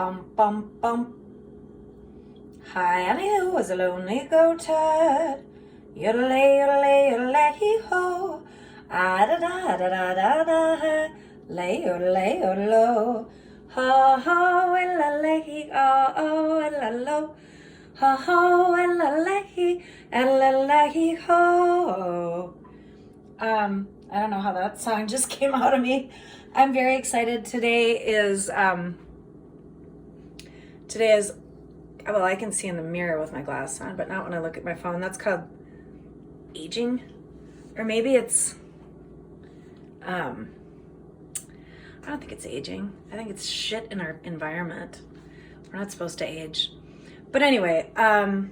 bum bum bum. Hi, Annie was a lonely goatherd. Yodelay, yodelay, yodelay, hee ho. Ah da da da da da da. Lay, yodelay, yodelo. Ho ho, ella hee, oh oh, ella lo. Ho ho, ella hee, ho. I don't know how that song just came out of me. I'm very excited. Today is well, I can see in the mirror with my glass on, but not when I look at my phone. That's called aging. Or maybe it's I don't think it's aging. I think it's shit in our environment. We're not supposed to age. But anyway, I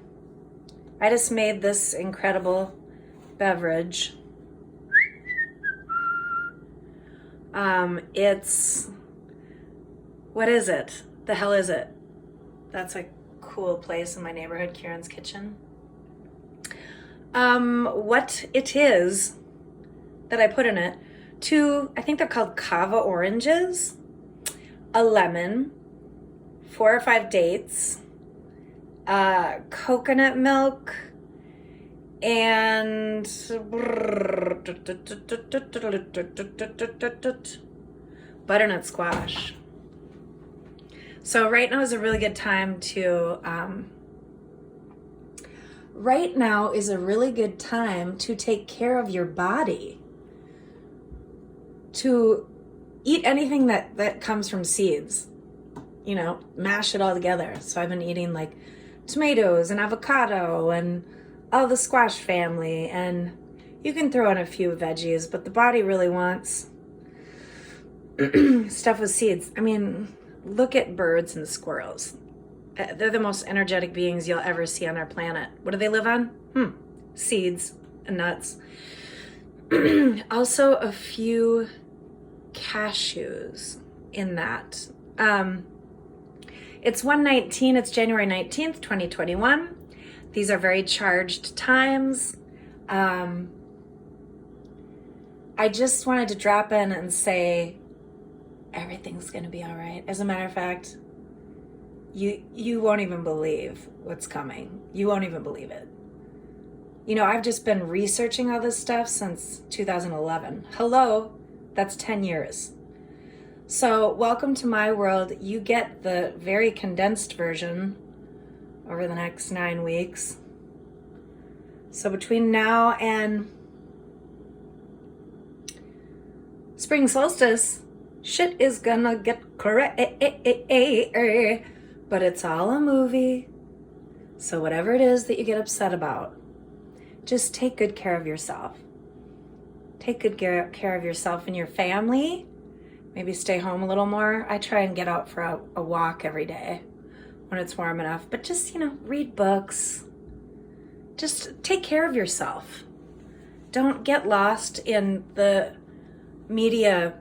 just made this incredible beverage. It's, what is it? The hell is it? That's a cool place in my neighborhood, Kieran's Kitchen. What it is that I put in it, I think they're called kava oranges, a lemon, 4 or 5 dates, coconut milk, and butternut squash. So right now is a really good time to take care of your body, to eat anything that comes from seeds, mash it all together. So I've been eating like tomatoes and avocado and all the squash family, and you can throw in a few veggies, but the body really wants stuff with seeds. I mean, look at birds and squirrels. They're the most energetic beings you'll ever see on our planet. What do they live on? Seeds and nuts. Also a few cashews in that. It's 1/19, it's January 19th, 2021. These are very charged times. I just wanted to drop in and say everything's gonna be all right. As a matter of fact, you won't even believe what's coming. You won't even believe it. I've just been researching all this stuff since 2011. Hello, that's 10 years. So welcome to my world. You get the very condensed version over the next 9 weeks. So between now and spring solstice, shit is gonna get crazy, but it's all a movie. So whatever it is that you get upset about, just take good care of yourself. Take good care of yourself and your family. Maybe stay home a little more. I try and get out for a walk every day when it's warm enough, but just, read books. Just take care of yourself. Don't get lost in the media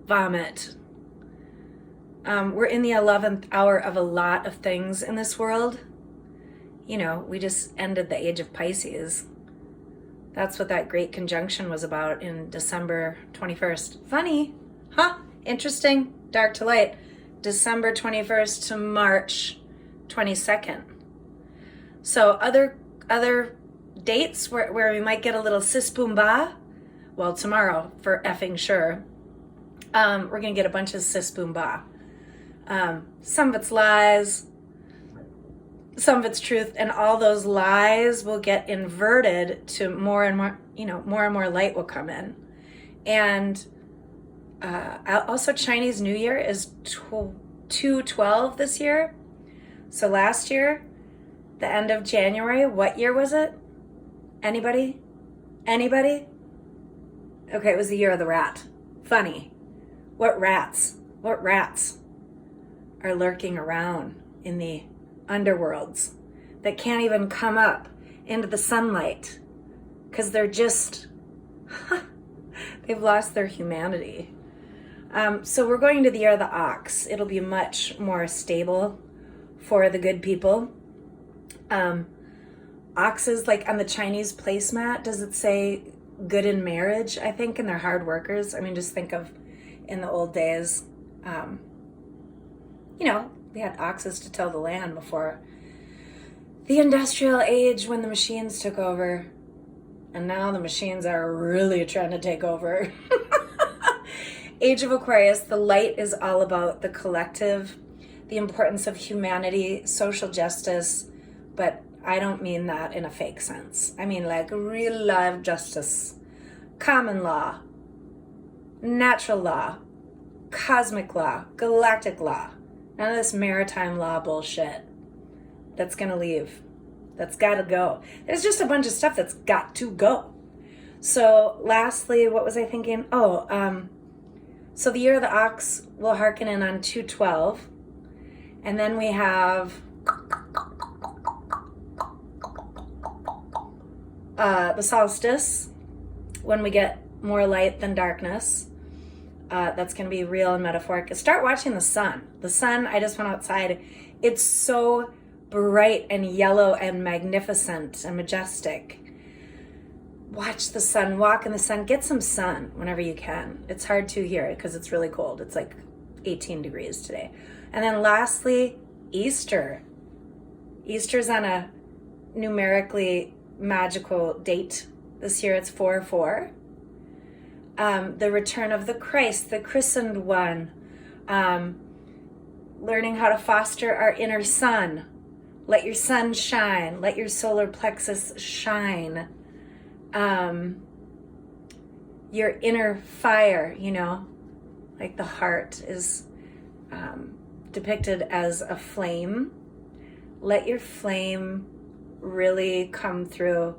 vomit. We're in the 11th hour of a lot of things in this world. We just ended the age of Pisces. That's what that great conjunction was about in December 21st. Funny, huh? Interesting. Dark to light. December 21st to March 22nd. So other dates where we might get a little Siss Boom BaH, well, tomorrow for effing sure. We're going to get a bunch of Siss Boom BaH. Some of it's lies, some of it's truth, and all those lies will get inverted to more and more, more and more light will come in. And also Chinese New Year is 2/12 this year. So last year, the end of January, what year was it? Anybody? Okay, it was the year of the rat. Funny. What rats are lurking around in the underworlds that can't even come up into the sunlight because they're just, they've lost their humanity. So we're going to the year of the ox. It'll be much more stable for the good people. Oxes, like on the Chinese placemat, does it say good in marriage, I think, and they're hard workers? I mean, just think of in the old days, you know, we had oxes to till the land before the industrial age when the machines took over. And now the machines are really trying to take over. Age of Aquarius, the light is all about the collective, the importance of humanity, social justice, but I don't mean that in a fake sense. I mean like real life justice, common law, natural law, cosmic law, galactic law. None of this maritime law bullshit. That's gonna leave. That's gotta go. There's just a bunch of stuff that's got to go. So lastly, what was I thinking? So the year of the ox will hearken in on 2/12. And then we have the solstice, when we get more light than darkness. That's going to be real and metaphoric. Start watching the sun. The sun, I just went outside. It's so bright and yellow and magnificent and majestic. Watch the sun, walk in the sun, get some sun whenever you can. It's hard to here because it's really cold. It's like 18 degrees today. And then lastly, Easter. Easter's on a numerically magical date. This year it's 4/4. The return of the Christ, the christened one. Learning how to foster our inner sun. Let your sun shine. Let your solar plexus shine. Your inner fire, you know, like the heart is depicted as a flame. Let your flame really come through.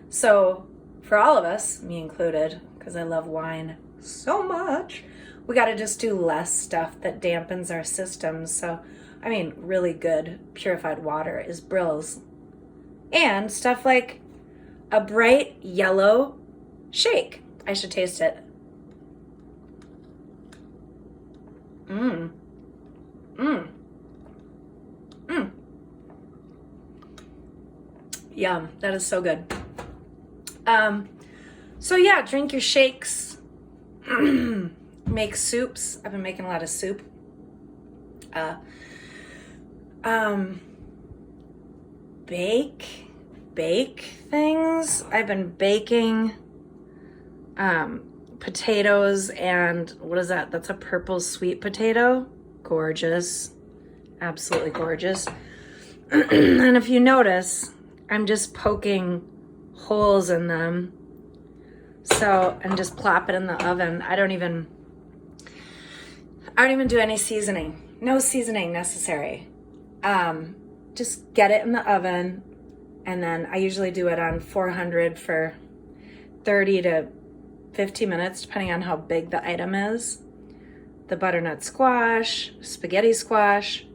So for all of us, me included, because I love wine so much, we got to just do less stuff that dampens our systems. So, I mean, really good purified water is brills. And stuff like a bright yellow shake. I should taste it. Yum, that is so good. So yeah, drink your shakes, make soups. I've been making a lot of soup. Bake things. I've been baking potatoes and what is that? That's a purple sweet potato. Gorgeous. Absolutely gorgeous. And if you notice, I'm just poking holes in them. So, and just plop it in the oven. I don't even do any seasoning. No seasoning necessary. Just get it in the oven, and then I usually do it on 400 for 30 to 50 minutes, depending on how big the item is. The butternut squash, spaghetti squash,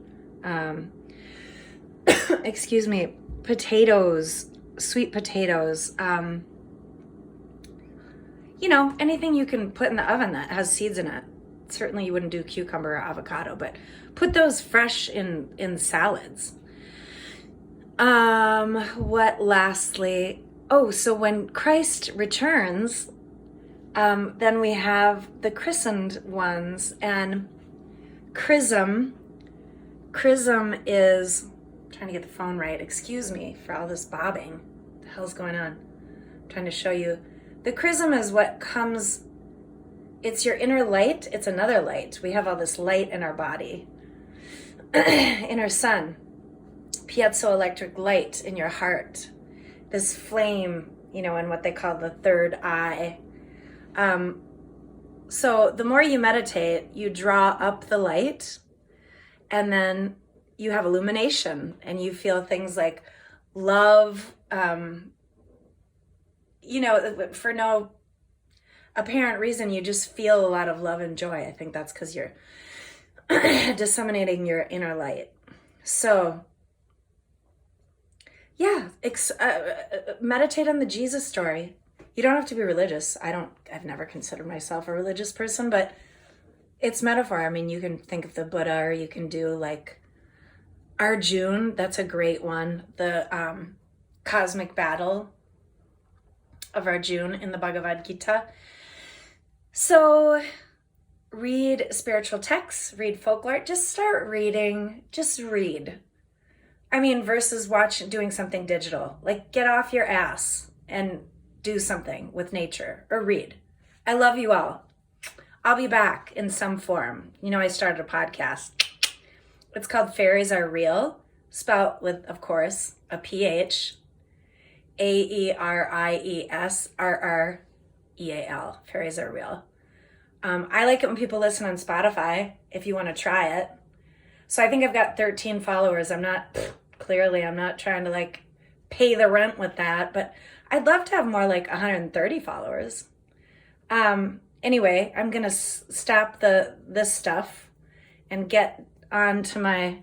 excuse me, potatoes, sweet potatoes, you know, anything you can put in the oven that has seeds in it. Certainly you wouldn't do cucumber or avocado, but put those fresh in salads. What lastly? Oh, so when Christ returns, then we have the christened ones, and chrism is, I'm trying to get the phone right. Excuse me for all this bobbing. What the hell's going on? I'm trying to show you. The chrism is what comes, it's your inner light. It's another light. We have all this light in our body, inner sun, piezoelectric light in your heart, this flame, you know, in what they call the third eye. So the more you meditate, you draw up the light, and then you have illumination, and you feel things like love, you know, for no apparent reason, you just feel a lot of love and joy. I think that's because you're disseminating your inner light. So yeah, meditate on the Jesus story. You don't have to be religious. I've never considered myself a religious person, but it's metaphor. I mean, you can think of the Buddha, or you can do like Arjuna. That's a great one. The cosmic battle of Arjuna in the Bhagavad Gita. So read spiritual texts, read folklore, just start reading, just read. I mean, versus doing something digital. Like, get off your ass and do something with nature or read. I love you all. I'll be back in some form. You know, I started a podcast. It's called Fairies Are Real, spelled with, of course, a PH, AERIESRREAL. Fairies Are Real. I like it when people listen on Spotify, if you want to try it. So I think I've got 13 followers. I'm not trying to like pay the rent with that, but I'd love to have more like 130 followers. Anyway, I'm going to stop this stuff and get on to my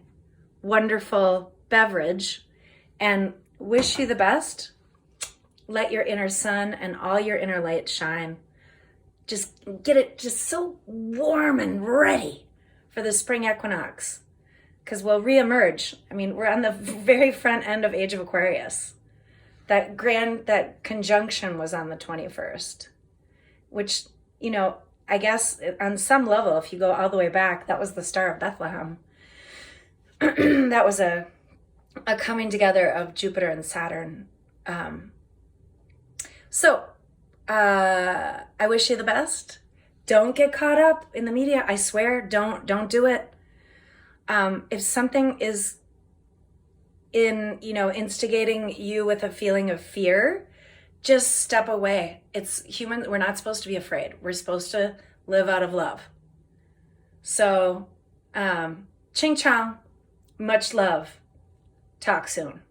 wonderful beverage and wish you the best. Let your inner sun and all your inner light shine. Just get it just so warm and ready for the spring equinox, because we'll reemerge. I mean, we're on the very front end of Age of Aquarius. That conjunction was on the 21st, which, you know, I guess on some level, if you go all the way back, that was the Star of Bethlehem. That was a coming together of Jupiter and Saturn. I wish you the best. Don't get caught up in the media. I swear, don't do it. If something is instigating you with a feeling of fear, just step away. It's human. We're not supposed to be afraid. We're supposed to live out of love. So, ching chong, much love. Talk soon.